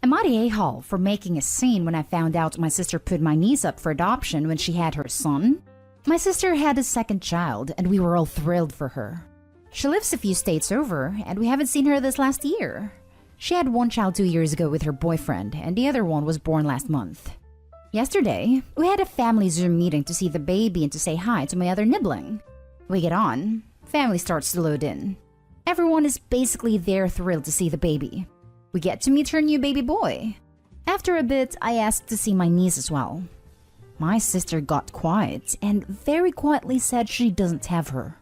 I'm at a-hole for making a scene when I found out my sister put my niece up for adoption when she had her son. My sister had a second child, and we were all thrilled for her. She lives a few states over, and we haven't seen her this last year. She had one child 2 years ago with her boyfriend, and the other one was born last month. Yesterday, we had a family Zoom meeting to see the baby and to say hi to my other nibbling. We get on. Family starts to load in. Everyone is basically there thrilled to see the baby. We get to meet her new baby boy. After a bit, I asked to see my niece as well. My sister got quiet and very quietly said she doesn't have her.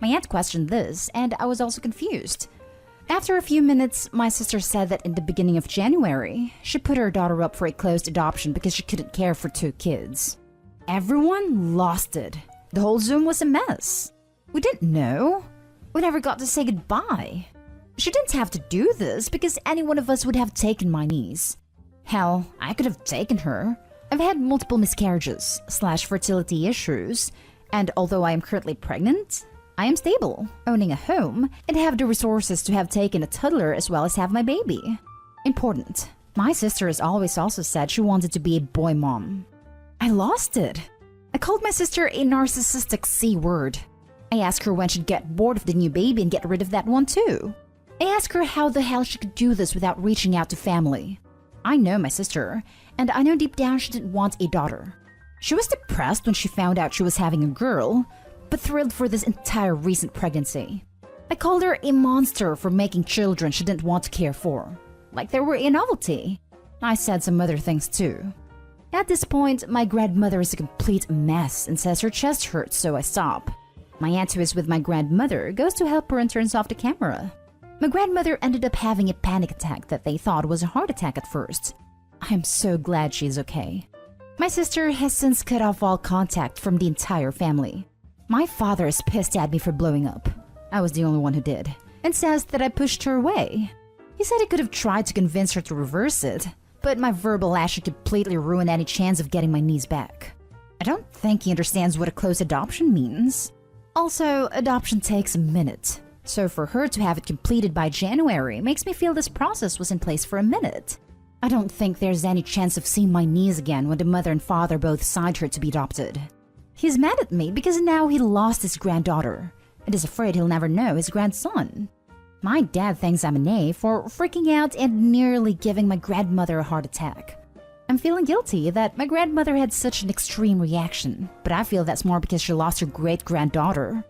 My aunt questioned this, and I was also confused. After a few minutes, my sister said that in the beginning of January, she put her daughter up for a closed adoption because she couldn't care for 2 kids. Everyone lost it. The whole Zoom was a mess. We didn't know. We never got to say goodbye. She didn't have to do this because any one of us would have taken my niece. Hell, I could have taken her. I've had multiple miscarriages / fertility issues, and although I am currently pregnant, I am stable, owning a home, and have the resources to have taken a toddler as well as have my baby. Important. My sister has always also said she wanted to be a boy mom. I lost it. I called my sister a narcissistic C-word. I asked her when she'd get bored of the new baby and get rid of that one too. I asked her how the hell she could do this without reaching out to family. I know my sister, and I know deep down she didn't want a daughter. She was depressed when she found out she was having a girl, but thrilled for this entire recent pregnancy. I called her a monster for making children she didn't want to care for, like they were a novelty. I said some other things too. At this point, my grandmother is a complete mess and says her chest hurts, so I stop. My aunt, who is with my grandmother, goes to help her and turns off the camera. My grandmother ended up having a panic attack that they thought was a heart attack at first. I'm so glad she's okay. My sister has since cut off all contact from the entire family. My father is pissed at me for blowing up. I was the only one who did, and says that I pushed her away. He said he could have tried to convince her to reverse it, but my verbal lashing completely ruined any chance of getting my niece back. I don't think he understands what a close adoption means. Also, adoption takes a minute, so for her to have it completed by January makes me feel this process was in place for a minute. I don't think there's any chance of seeing my niece again when the mother and father both signed her to be adopted. He's mad at me because now he lost his granddaughter and is afraid he'll never know his grandson. My dad thinks I'm an A for freaking out and nearly giving my grandmother a heart attack. I'm feeling guilty that my grandmother had such an extreme reaction, but I feel that's more because she lost her great-granddaughter.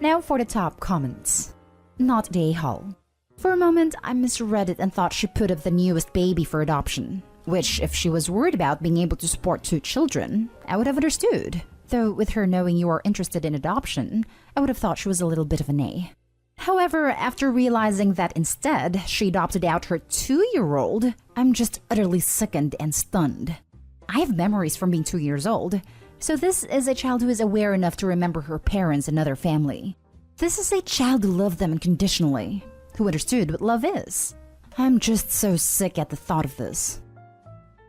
Now for the top comments. Not the a-hole. For a moment, I misread it and thought she put up the newest baby for adoption, which, if she was worried about being able to support 2 children, I would have understood. Though with her knowing you are interested in adoption, I would have thought she was a little bit of an A. However, after realizing that instead she adopted out her 2-year-old, I'm just utterly sickened and stunned. I have memories from being 2 years old, so this is a child who is aware enough to remember her parents and other family. This is a child who loved them unconditionally, who understood what love is. I'm just so sick at the thought of this.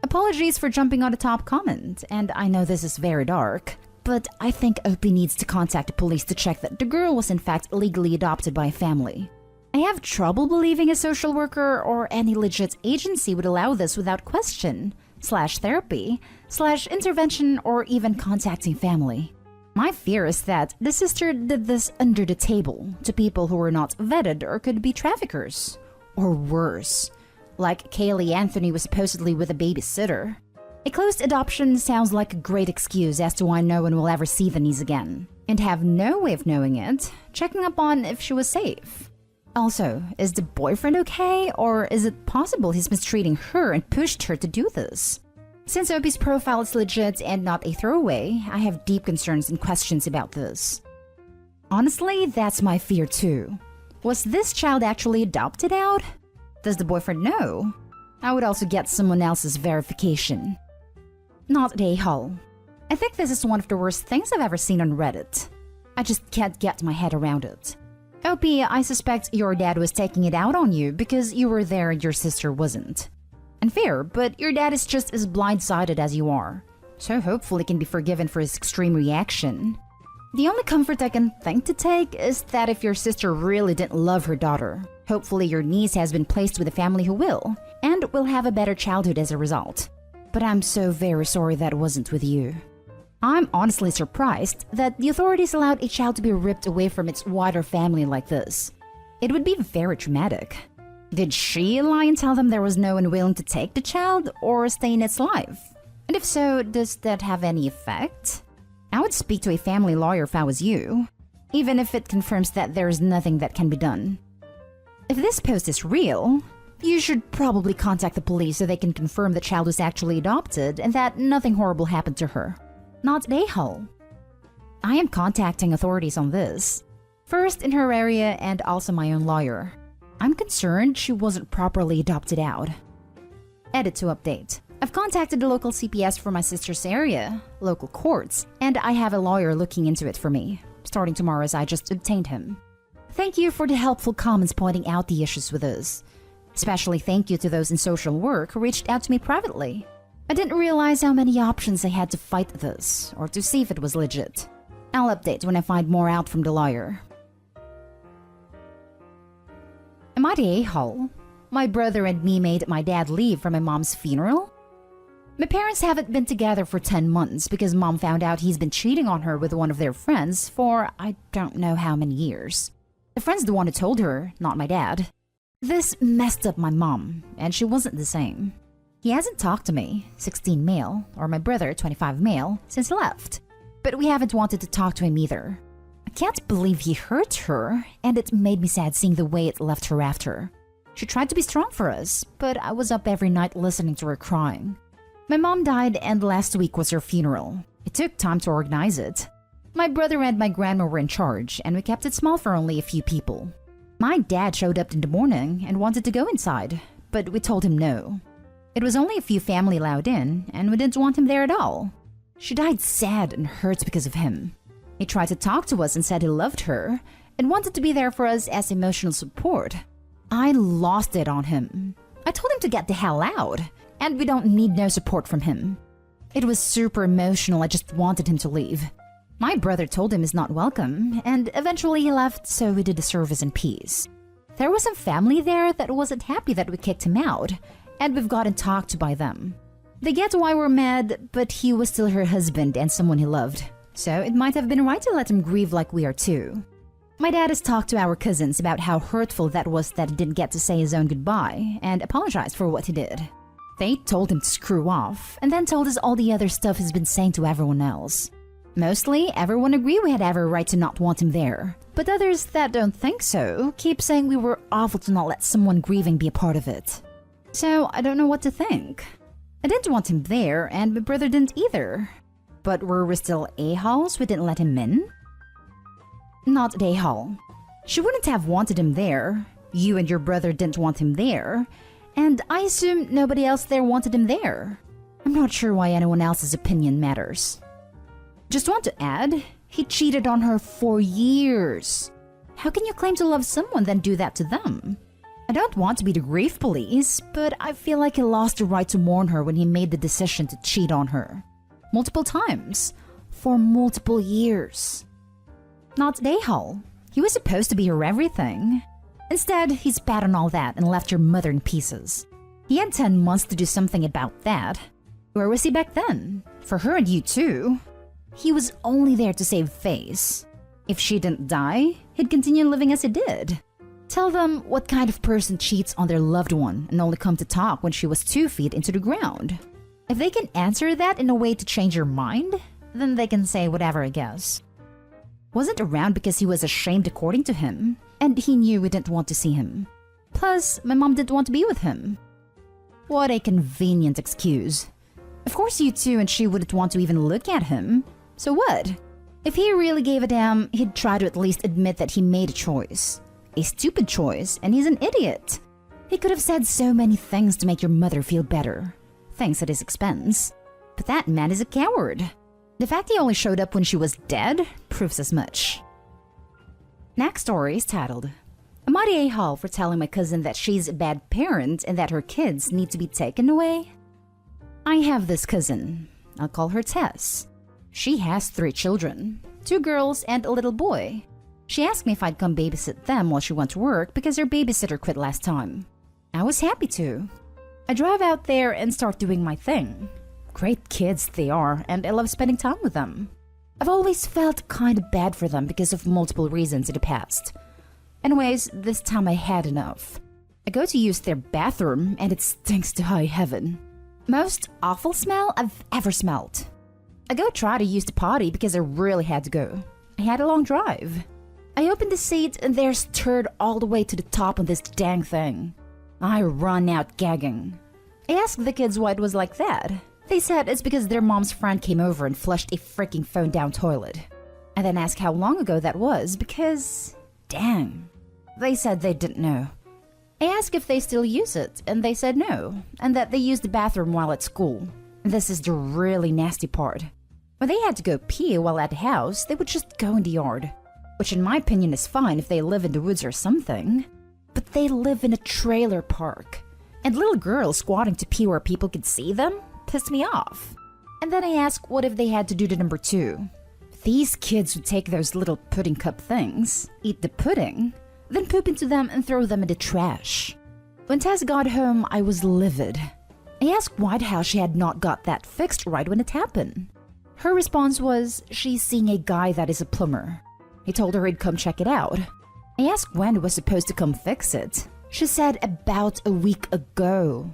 Apologies for jumping on the top comment, and I know this is very dark, but I think Opie needs to contact the police to check that the girl was in fact legally adopted by a family. I have trouble believing a social worker or any legit agency would allow this without question, /therapy, /intervention, or even contacting family. My fear is that the sister did this under the table to people who were not vetted or could be traffickers. Or worse, like Kaylee Anthony was supposedly with a babysitter. A closed adoption sounds like a great excuse as to why no one will ever see the niece again, and have no way of knowing it, checking up on if she was safe. Also, is the boyfriend okay, or is it possible he's mistreating her and pushed her to do this? Since Opie's profile is legit and not a throwaway, I have deep concerns and questions about this. Honestly, that's my fear too. Was this child actually adopted out? Does the boyfriend know? I would also get someone else's verification. Not a hole. I think this is one of the worst things I've ever seen on Reddit. I just can't get my head around it. Opie, I suspect your dad was taking it out on you because you were there and your sister wasn't. Unfair, but your dad is just as blindsided as you are, so hopefully can be forgiven for his extreme reaction. The only comfort I can think to take is that if your sister really didn't love her daughter, hopefully your niece has been placed with a family who will, and will have a better childhood as a result. But I'm so very sorry that wasn't with you. I'm honestly surprised that the authorities allowed a child to be ripped away from its wider family like this. It would be very traumatic. Did she lie and tell them there was no one willing to take the child or stay in its life? And if so, does that have any effect? I would speak to a family lawyer if I was you, even if it confirms that there is nothing that can be done. If this post is real, you should probably contact the police so they can confirm the child was actually adopted and that nothing horrible happened to her. Not a-hole. I am contacting authorities on this. First in her area and also my own lawyer. I'm concerned she wasn't properly adopted out. Edit to update. I've contacted the local CPS for my sister's area, local courts, and I have a lawyer looking into it for me, starting tomorrow as I just obtained him. Thank you for the helpful comments pointing out the issues with us. Especially thank you to those in social work who reached out to me privately. I didn't realize how many options I had to fight this, or to see if it was legit. I'll update when I find more out from the lawyer. Am I the a-hole? My brother and me made my dad leave for my mom's funeral? My parents haven't been together for 10 months because mom found out he's been cheating on her with one of their friends for I don't know how many years. The friend's the one who told her, not my dad. This messed up my mom, and she wasn't the same. He hasn't talked to me, 16 male, or my brother, 25 male, since he left. But we haven't wanted to talk to him either. I can't believe he hurt her, and it made me sad seeing the way it left her after. She tried to be strong for us, but I was up every night listening to her crying. My mom died and last week was her funeral. It took time to organize it. My brother and my grandma were in charge, and we kept it small for only a few people. My dad showed up in the morning and wanted to go inside, but we told him no. It was only a few family allowed in, and we didn't want him there at all. She died sad and hurt because of him. He tried to talk to us and said he loved her, and wanted to be there for us as emotional support. I lost it on him. I told him to get the hell out, and we don't need no support from him. It was super emotional, I just wanted him to leave. My brother told him he's not welcome, and eventually he left so we did the service in peace. There was some family there that wasn't happy that we kicked him out, and we've gotten talked to by them. They get why we're mad, but he was still her husband and someone he loved, so it might have been right to let him grieve like we are too. My dad has talked to our cousins about how hurtful that was that he didn't get to say his own goodbye, and apologized for what he did. They told him to screw off, and then told us all the other stuff he's been saying to everyone else. Mostly, everyone agreed we had every right to not want him there, but others that don't think so keep saying we were awful to not let someone grieving be a part of it. So, I don't know what to think. I didn't want him there, and my brother didn't either. But were we still a-holes we didn't let him in? Not a-hole. She wouldn't have wanted him there. You and your brother didn't want him there. And I assume nobody else there wanted him there. I'm not sure why anyone else's opinion matters. Just want to add, he cheated on her for years. How can you claim to love someone then do that to them? I don't want to be the grief police, but I feel like he lost the right to mourn her when he made the decision to cheat on her. Multiple times. For multiple years. Not a-hole. He was supposed to be her everything. Instead, he spat on all that and left your mother in pieces. He had 10 months to do something about that. Where was he back then? For her and you too. He was only there to save face. If she didn't die, he'd continue living as he did. Tell them what kind of person cheats on their loved one and only come to talk when she was 2 feet into the ground. If they can answer that in a way to change your mind, then they can say whatever, I guess. Wasn't around because he was ashamed according to him, and he knew we didn't want to see him. Plus, my mom didn't want to be with him. What a convenient excuse. Of course you two and she wouldn't want to even look at him. So what? If he really gave a damn, he'd try to at least admit that he made a choice. A stupid choice, and he's an idiot. He could have said so many things to make your mother feel better. Things at his expense. But that man is a coward. The fact he only showed up when she was dead proves as much. Next story is titled, Am I the a-hole for telling my cousin that she's a bad parent and that her kids need to be taken away? I have this cousin. I'll call her Tess. She has 3 children, 2 girls and a little boy. She asked me if I'd come babysit them while she went to work because her babysitter quit last time. I was happy to. I drive out there and start doing my thing. Great kids they are, and I love spending time with them. I've always felt kind of bad for them because of multiple reasons in the past. Anyways, this time I had enough. I go to use their bathroom and it stinks to high heaven. Most awful smell I've ever smelled. I go try to use the potty because I really had to go. I had a long drive. I open the seat and there's turd all the way to the top on this dang thing. I run out gagging. I asked the kids why it was like that. They said it's because their mom's friend came over and flushed a freaking phone down toilet. I then asked how long ago that was because, dang. They said they didn't know. I asked if they still use it and they said no, and that they used the bathroom while at school. This is the really nasty part. When they had to go pee while at the house, they would just go in the yard. Which in my opinion is fine if they live in the woods or something. But they live in a trailer park. And little girls squatting to pee where people could see them pissed me off. And then I asked what if they had to do the number 2. These kids would take those little pudding cup things, eat the pudding, then poop into them and throw them in the trash. When Tess got home, I was livid. I asked White how she had not got that fixed right when it happened. Her response was she's seeing a guy that is a plumber. He told her he'd come check it out. I asked when he was supposed to come fix it. She said about a week ago.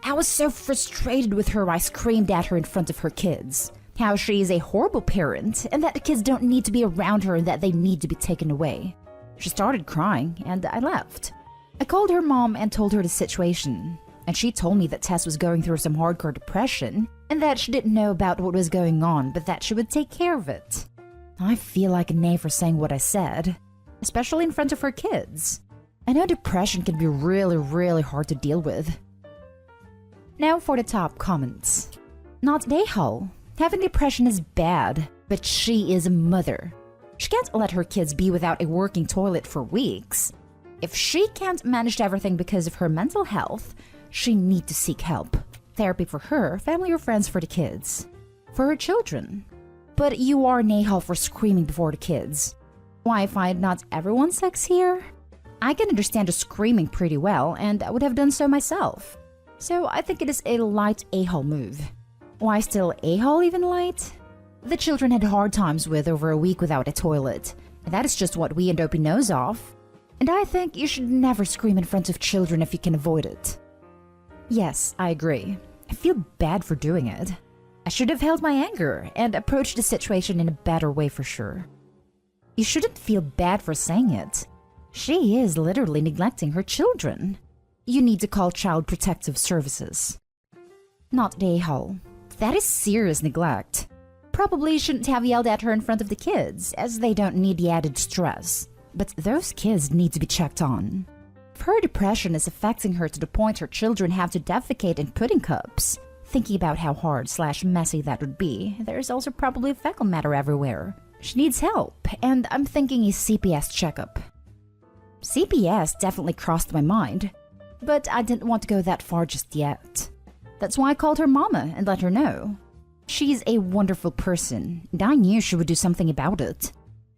I was so frustrated with her I screamed at her in front of her kids. How she is a horrible parent and that the kids don't need to be around her and that they need to be taken away. She started crying and I left. I called her mom and told her the situation. And she told me that Tess was going through some hardcore depression and that she didn't know about what was going on but that she would take care of it. I feel like a knave for saying what I said, especially in front of her kids. I know depression can be really hard to deal with. Now for the top comments. Not Dayhall. Having depression is bad, but she is a mother. She can't let her kids be without a working toilet for weeks. If she can't manage everything because of her mental health, she needs to seek help. Therapy for her, family or friends for the kids. For her children. But you are Nahal for screaming before the kids. Why find not everyone sex here? I can understand the screaming pretty well, and I would have done so myself. So I think it is a light a-hole move. Why still a-hole even light? The children had hard times with over a week without a toilet. That is just what we and Dopey knows of. And I think you should never scream in front of children if you can avoid it. Yes, I agree. I feel bad for doing it. I should have held my anger and approached the situation in a better way for sure. You shouldn't feel bad for saying it. She is literally neglecting her children. You need to call Child Protective Services. Not Dayhall. That is serious neglect. Probably shouldn't have yelled at her in front of the kids, as they don't need the added stress. But those kids need to be checked on. If her depression is affecting her to the point her children have to defecate in pudding cups, thinking about how hard/messy that would be, there's also probably fecal matter everywhere. She needs help, and I'm thinking a CPS checkup. CPS definitely crossed my mind, but I didn't want to go that far just yet. That's why I called her mama and let her know. She's a wonderful person, and I knew she would do something about it.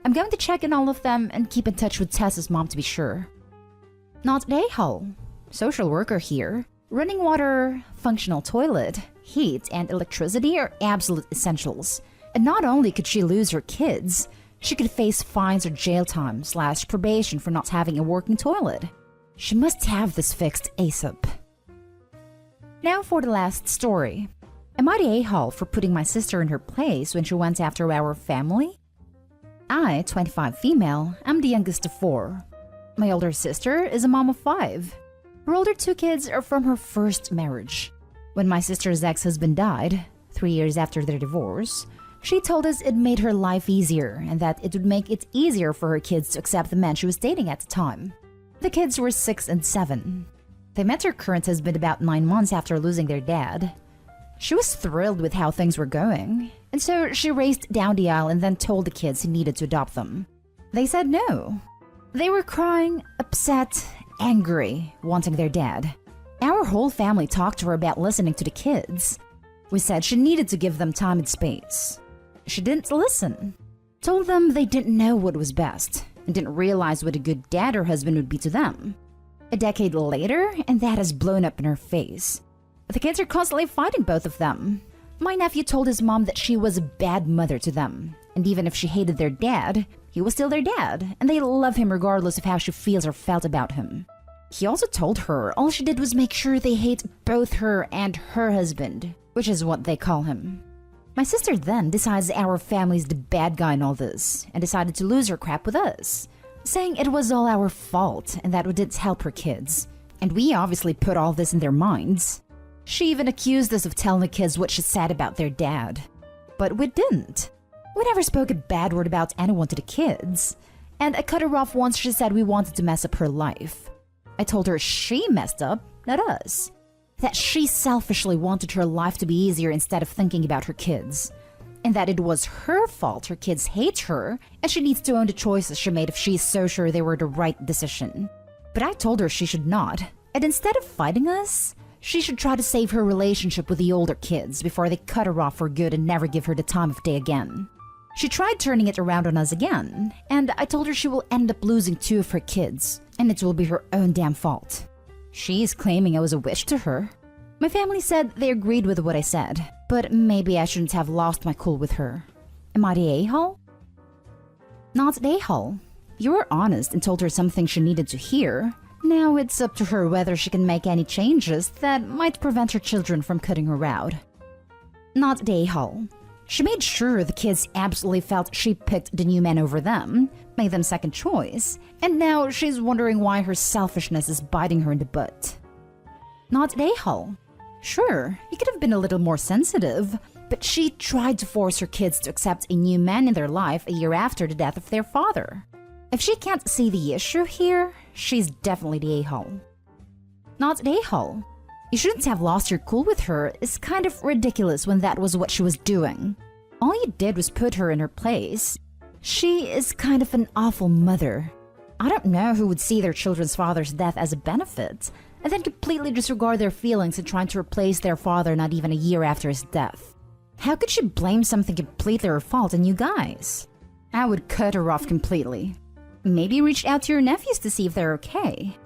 I'm going to check in all of them and keep in touch with Tessa's mom to be sure. Not Dayhall. Social worker here. Running water, functional toilet, heat, and electricity are absolute essentials. And not only could she lose her kids, she could face fines or jail time/probation for not having a working toilet. She must have this fixed ASAP. Now for the last story. Am I the a-hole for putting my sister in her place when she went after our family? I, 25 female, am the youngest of 4. My older sister is a mom of 5. Her older 2 kids are from her first marriage. When my sister's ex-husband died, 3 years after their divorce, she told us it made her life easier and that it would make it easier for her kids to accept the man she was dating at the time. The kids were 6 and 7. They met her current husband about 9 months after losing their dad. She was thrilled with how things were going, and so she raced down the aisle and then told the kids he needed to adopt them. They said no. They were crying, upset, angry, wanting their dad. Our whole family talked to her about listening to the kids. We said she needed to give them time and space. She didn't listen. told them they didn't know what was best and didn't realize what a good dad her husband would be to them. A decade later, and that has blown up in her face. The kids are constantly fighting, both of them. My nephew told his mom that she was a bad mother to them, and even if she hated their dad, he was still their dad, and they love him regardless of how she feels or felt about him. He also told her all she did was make sure they hate both her and her husband, which is what they call him. My sister then decides our family's the bad guy in all this, and decided to lose her crap with us, saying it was all our fault and that we didn't help her kids. And we obviously put all this in their minds. She even accused us of telling the kids what she said about their dad. But we didn't. We never spoke a bad word about anyone to the kids. And I cut her off once she said we wanted to mess up her life. I told her she messed up, not us. That she selfishly wanted her life to be easier instead of thinking about her kids. And that it was her fault her kids hate her, and she needs to own the choices she made if she's so sure they were the right decision. But I told her she should not, and instead of fighting us, she should try to save her relationship with the older kids before they cut her off for good and never give her the time of day again. She tried turning it around on us again, and I told her she will end up losing 2 of her kids, and it will be her own damn fault. She's claiming I was a witch to her. My family said they agreed with what I said, but maybe I shouldn't have lost my cool with her. Am I the a-hole? Not the a-hole. You were honest and told her something she needed to hear. Now it's up to her whether she can make any changes that might prevent her children from cutting her out. Not the a-hole. She made sure the kids absolutely felt she picked the new man over them, made them second choice, and now she's wondering why her selfishness is biting her in the butt. Not the a-hole. Sure, he could have been a little more sensitive, but she tried to force her kids to accept a new man in their life a year after the death of their father. If she can't see the issue here, she's definitely the a-hole. Not the a-hole. You shouldn't have lost your cool with her is kind of ridiculous when that was what she was doing. All you did was put her in her place. She is kind of an awful mother. I don't know who would see their children's father's death as a benefit, and then completely disregard their feelings and trying to replace their father not even a year after his death. How could she blame something completely her fault on you guys? I would cut her off completely. Maybe reach out to your nephews to see if they're okay.